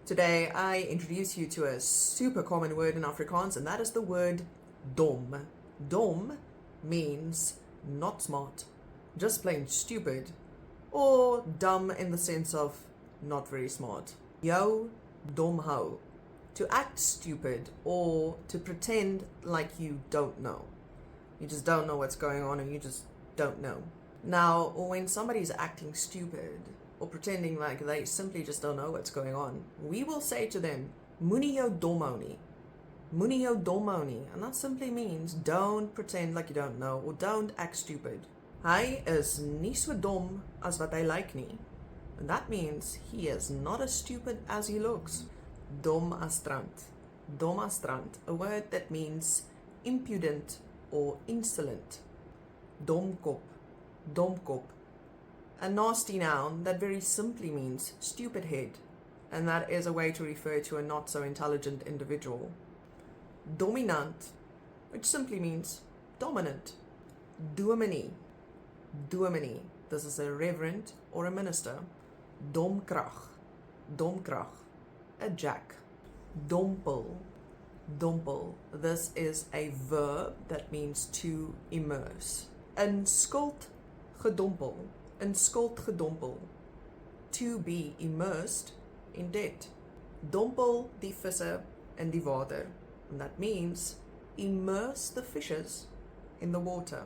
Today, I introduce you to a super common word in Afrikaans, and that is the word dom. Dom means not smart, just plain stupid, or dumb in the sense of not very smart. Jou dom hou, to act stupid or to pretend like you don't know. You just don't know what's going on and you just don't know. Now, when somebody's acting stupid or pretending like they simply just don't know what's going on, we will say to them, moenie jou dom hou nie. Moenie jou dom hou nie. And that simply means don't pretend like you don't know or don't act stupid. Hy is nie so dom as wat hy lyk nie. And that means he is not as stupid as he looks. Dom astrant. Dom astrant, a word that means impudent or insolent. Domkop. Domkop. A nasty noun that very simply means stupid head, and that is a way to refer to a not so intelligent individual. Dominant, which simply means dominant. Dominee. Dominee. This is a reverend or a minister. Domkrag. Domkrag. A jack. Dompel. Dompel. This is a verb that means to immerse. In skuld gedompel. In skuld gedompel. To be immersed in debt. Dompel die visse in die water. And that means immerse the fishes in the water.